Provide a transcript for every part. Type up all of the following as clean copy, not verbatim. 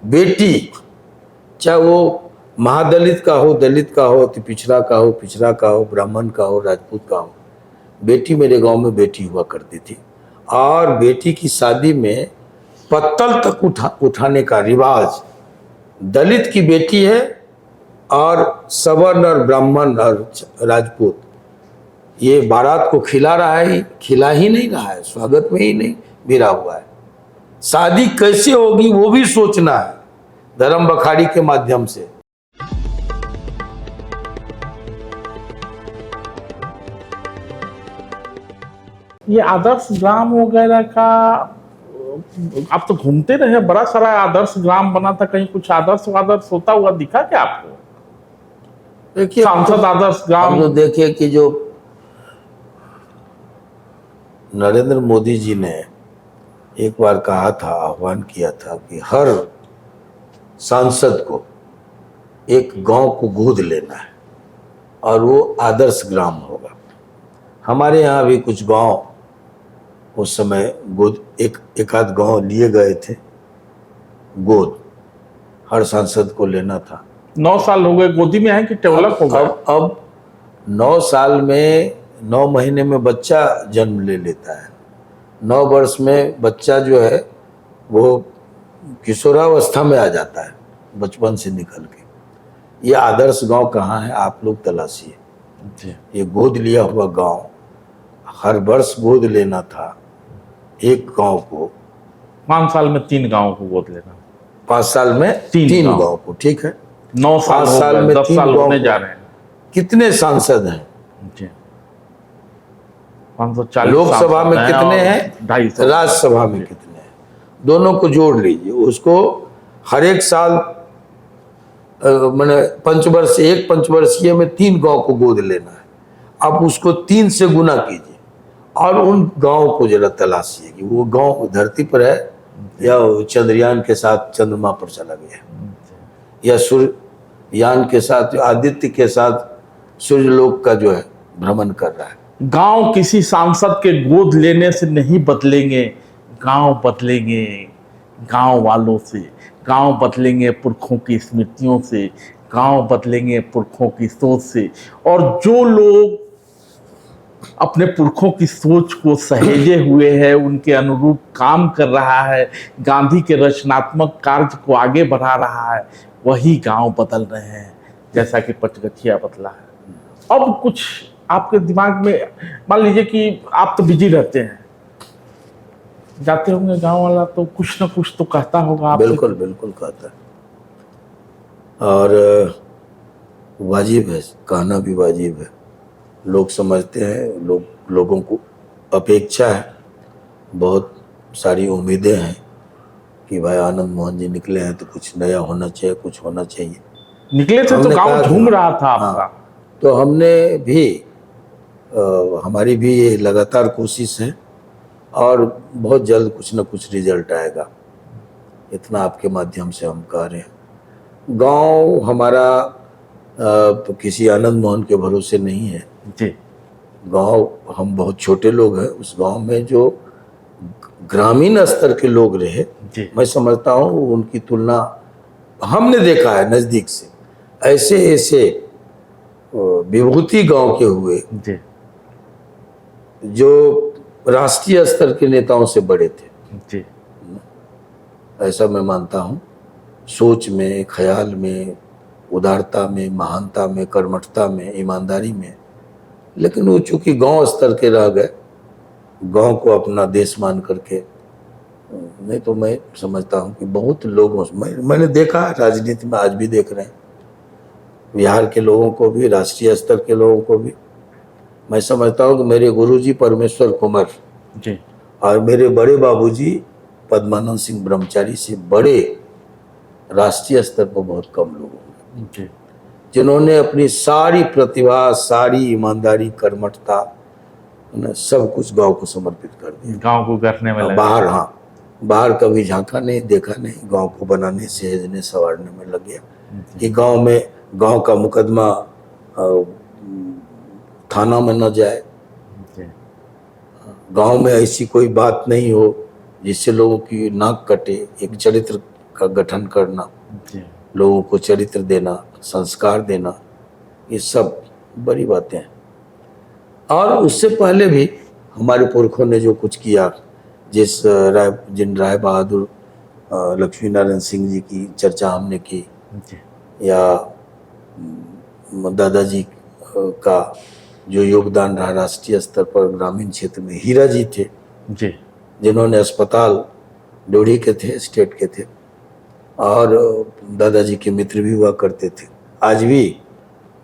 बेटी, चाहे वो महादलित का हो, दलित का हो, अति पिछड़ा का हो, पिछड़ा का हो, ब्राह्मण का हो, राजपूत का हो, बेटी मेरे गांव में बेटी हुआ करती थी। और बेटी की शादी में पत्तल तक उठाने का रिवाज, दलित की बेटी है और सवर्ण और ब्राह्मण और राजपूत ये बारात को खिला रहा है, खिला ही नहीं रहा है, स्वागत में ही नहीं भिड़ा हुआ है। शादी कैसे होगी वो भी सोचना है धर्म बखाड़ी के माध्यम से। ये आदर्श ग्राम वगैरह का आप तो घूमते रहे, बड़ा सारा आदर्श ग्राम बना था, कहीं कुछ आदर्श होता हुआ दिखा क्या आपको? देखिए सांसद आदर्श ग्राम हम तो देखिए कि जो नरेंद्र मोदी जी ने एक बार कहा था, आह्वान किया था कि हर सांसद को एक गांव को गोद लेना है और वो आदर्श ग्राम होगा। हमारे यहाँ भी कुछ गांव उस समय गोद एक आध गांव लिए गए थे, गोद हर सांसद को लेना था। 9 साल हो गए, गोदी में है कि डेवलप हो गया? अब 9 साल में 9 महीने में बच्चा जन्म ले लेता है। 9 वर्ष में बच्चा जो है वो किशोरावस्था में आ जाता है, बचपन से निकल के। ये आदर्श गांव कहाँ है, आप लोग तलाशिए। ये गोद लिया हुआ गांव, हर वर्ष गोद लेना था एक गांव को। 5 साल में 3 गाँव को गोद लेना, 5 साल में 3 गांव को, ठीक है। 9 साल 5 साल में 10 साल होने जा रहे हैं। कितने सांसद हैं? 540 लोकसभा में कितने हैं, 250, राज्यसभा में कितने हैं, दोनों को जोड़ लीजिए। उसको हर एक साल मैंने एक पंचवर्षीय में 3 गांव को गोद लेना है। अब उसको 3 से गुना कीजिए और उन गांव को जरा तलाशिए कि वो गांव धरती पर है या चंद्रयान के साथ चंद्रमा पर चला गया, या सूर्ययान के साथ, आदित्य के साथ सूर्यलोक का जो है भ्रमण कर रहा है। गांव किसी सांसद के गोद लेने से नहीं बदलेंगे, गांव बदलेंगे गांव वालों से, गांव बदलेंगे पुरखों की स्मृतियों से, गांव बदलेंगे पुरखों की सोच से। और जो लोग अपने पुरखों की सोच को सहेजे हुए है, उनके अनुरूप काम कर रहा है, गांधी के रचनात्मक कार्य को आगे बढ़ा रहा है, वही गांव बदल रहे हैं, जैसा कि पचगठिया बदला है। अब कुछ आपके दिमाग में, मान लीजिए कि आप तो बिजी रहते हैं, जाते होंगे गांव वाला तो कुछ ना कुछ तो कहता होगा आपसे। बिल्कुल बिल्कुल कहता है, और वाजिब है, कहना भी वाजिब है। लोग समझते हैं, लोगों को अपेक्षा है, बहुत सारी उम्मीदें हैं कि भाई आनंद मोहन जी निकले हैं तो कुछ नया होना चाहिए, कुछ होना चाहिए। निकले थे तो गांव झूम रहा था आपका। तो हमने भी हमारी भी ये लगातार कोशिश है और बहुत जल्द कुछ ना कुछ रिजल्ट आएगा, इतना आपके माध्यम से हम कह रहे हैं। गांव हमारा तो किसी आनंद मोहन के भरोसे नहीं है जी। गांव, हम बहुत छोटे लोग हैं। उस गांव में जो ग्रामीण स्तर के लोग रहे, मैं समझता हूँ उनकी तुलना हमने देखा है नज़दीक से। ऐसे ऐसे विभूति गांव के हुए जी, जो राष्ट्रीय स्तर के नेताओं से बड़े थे जी। ऐसा मैं मानता हूँ, सोच में, ख्याल में, उदारता में, महानता में, कर्मठता में, ईमानदारी में। लेकिन वो चूंकि गांव स्तर के रह गए, गांव को अपना देश मान करके, नहीं तो मैं समझता हूँ कि बहुत लोगों से मैंने देखा, राजनीति में आज भी देख रहे हैं, बिहार के लोगों को भी, राष्ट्रीय स्तर के लोगों को भी। मैं समझता हूँ कि मेरे गुरुजी परमेश्वर कुमार जी और मेरे बड़े बाबूजी पद्मानंद सिंह ब्रह्मचारी से बड़े राष्ट्रीय स्तर पर बहुत कम लोग होंगे जिन्होंने अपनी सारी प्रतिभा, सारी ईमानदारी, कर्मठता, सब कुछ गांव को समर्पित कर दिया, गांव को करने में लगे। बाहर कभी झांका नहीं, देखा नहीं, गांव को बनाने, सहेजने, संवारने में लग गया कि गांव का मुकदमा थाना में न जाए, गांव में ऐसी कोई बात नहीं हो जिससे लोगों की नाक कटे, एक चरित्र का गठन करना, जी लोगों को चरित्र देना, संस्कार देना, ये सब बड़ी बातें हैं। और उससे पहले भी हमारे पुरखों ने जो कुछ किया, जिन राय बहादुर लक्ष्मी नारायण सिंह जी की चर्चा हमने की, जी या दादाजी का जो योगदान रहा राष्ट्रीय स्तर पर ग्रामीण क्षेत्र में, हीरा जी थे जी जिन्होंने अस्पताल ड्योढ़ी के थे, स्टेट के थे, और दादाजी के मित्र भी हुआ करते थे। आज भी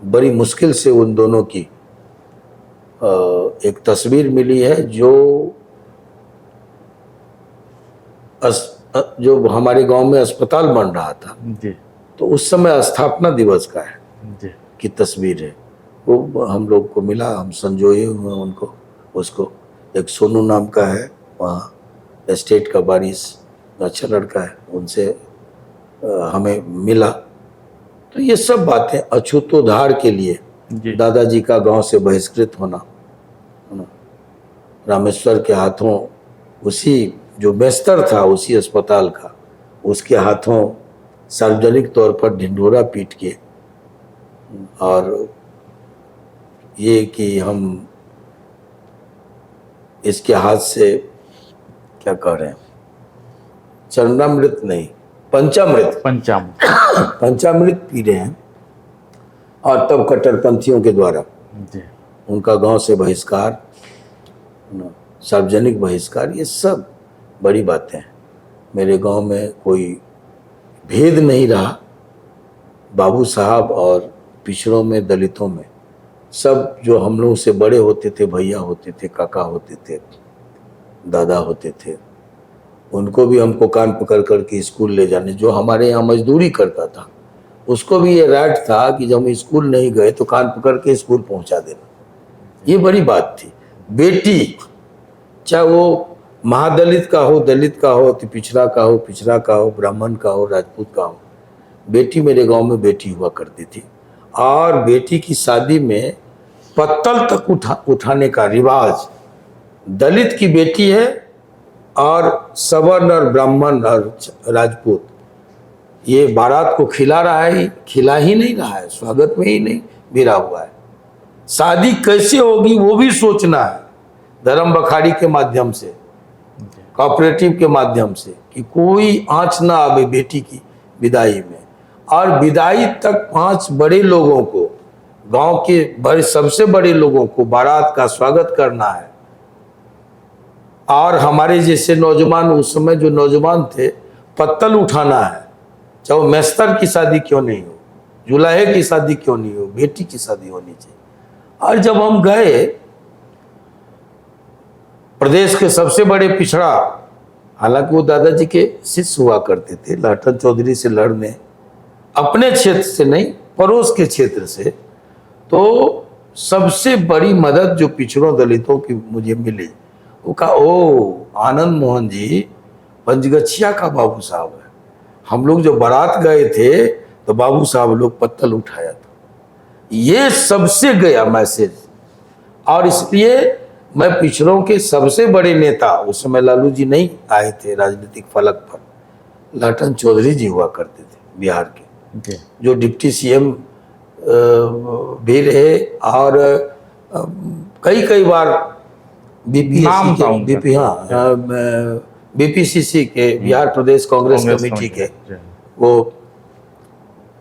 बड़ी मुश्किल से उन दोनों की एक तस्वीर मिली है जो हमारे गांव में अस्पताल बन रहा था, जी तो उस समय स्थापना दिवस का है जी की तस्वीर है। वो हम लोग को मिला, हम संजोए हुए उनको, उसको। एक सोनू नाम का है वहाँ स्टेट का बारिश, अच्छा लड़का है, उनसे हमें मिला। तो ये सब बातें अछूतोद्धार के लिए जी दादाजी का गांव से बहिष्कृत होना, है ना, रामेश्वर के हाथों, उसी जो बेस्तर था उसी अस्पताल का, उसके हाथों सार्वजनिक तौर पर ढिंढोरा पीट के, और ये कि हम इसके हाथ से क्या कह रहे हैं, चरणामृत नहीं, पंचामृत पंचामृत पी रहे हैं, और तब कट्टरपंथियों के द्वारा जी उनका गांव से बहिष्कार, सार्वजनिक बहिष्कार, ये सब बड़ी बातें हैं। मेरे गांव में कोई भेद नहीं रहा, बाबू साहब और पिछड़ों में, दलितों में, सब जो हम लोग से बड़े होते थे, भैया होते थे, काका होते थे, दादा होते थे, उनको भी हमको कान पकड़ करके स्कूल ले जाने। जो हमारे यहाँ मजदूरी करता था उसको भी ये राइट था कि जब हम स्कूल नहीं गए तो कान पकड़ के स्कूल पहुंचा देना, ये बड़ी बात थी। बेटी चाहे वो महादलित का हो, दलित का हो, अति पिछड़ा का हो, पिछड़ा का हो, ब्राह्मण का हो, राजपूत का हो, बेटी मेरे गांव में बेटी हुआ करती थी। और बेटी की शादी में पत्तल तक उठाने का रिवाज, दलित की बेटी है और सवर्ण और ब्राह्मण और राजपूत, ये बारात को खिला रहा है, खिला ही नहीं रहा है, स्वागत में ही नहीं भिड़ा हुआ है। शादी कैसे होगी वो भी सोचना है, धर्म बखाड़ी के माध्यम से, कोऑपरेटिव के माध्यम से, कि कोई आंच ना आवे बेटी की विदाई में। और विदाई तक 5 बड़े लोगों को, गांव के सबसे बड़े लोगों को बारात का स्वागत करना है। और हमारे जैसे नौजवान, उस समय जो नौजवान थे, पत्तल उठाना है, चाहे वो मेस्तर की शादी क्यों नहीं हो, जुलाहे की शादी क्यों नहीं हो, बेटी की शादी होनी चाहिए। और जब हम गए, प्रदेश के सबसे बड़े पिछड़ा, हालांकि वो दादाजी के शिष्य हुआ करते थे, लाठन चौधरी से लड़ने, अपने क्षेत्र से नहीं, पड़ोस के क्षेत्र से, तो सबसे बड़ी मदद जो पिछड़ों दलितों की मुझे मिली, वो कहा, ओ आनंद मोहन जी पंचगछिया का बाबू साहब है। हम लोग जो बारात गए थे तो बाबू साहब लोग पत्तल उठाया था, ये सबसे गया मैसेज। और इसलिए मैं पिछड़ों के सबसे बड़े नेता, उस समय लालू जी नहीं आए थे राजनीतिक फलक पर, लाठन चौधरी जी हुआ करते थे बिहार के, जो डिप्टी सीएम भी रहे, और कई बार बीपीसीसी के, बिहार प्रदेश कांग्रेस कमेटी के वो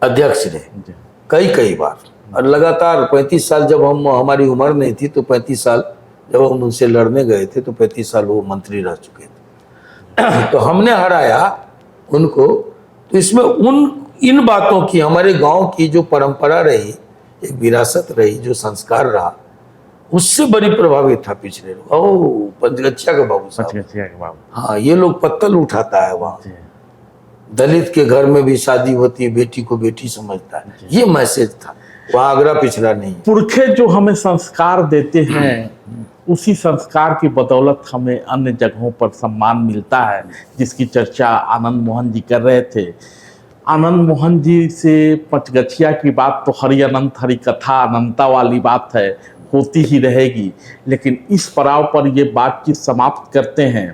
अध्यक्ष रहे कई बार। और लगातार 35 साल, जब हमारी उम्र नहीं थी तो 35 साल जब हम उनसे लड़ने गए थे तो 35 साल वो मंत्री रह चुके थे। तो हमने हराया उनको। तो इसमें इन बातों की, हमारे गांव की जो परंपरा रही, एक विरासत रही, जो संस्कार रहा, उससे बड़ी प्रभावित था पिछले लोग। ओ पंचगछिया का बाबू साहब, हाँ, ये लोग पत्तल उठाता है वहाँ, दलित के घर में भी शादी होती है, बेटी को बेटी समझता है, ये मैसेज था। वहाँ अगरा पिछड़ा नहीं। पुरखे जो हमें संस्कार देते हैं, उसी संस्कार की बदौलत हमें अन्य जगहों पर सम्मान मिलता है, जिसकी चर्चा आनंद मोहन जी कर रहे थे। आनंद मोहन जी से पंचगछिया की बात तो हरि अनंत हरि कथा अनंता वाली बात है, होती ही रहेगी। लेकिन इस पड़ाव पर ये बातचीत समाप्त करते हैं।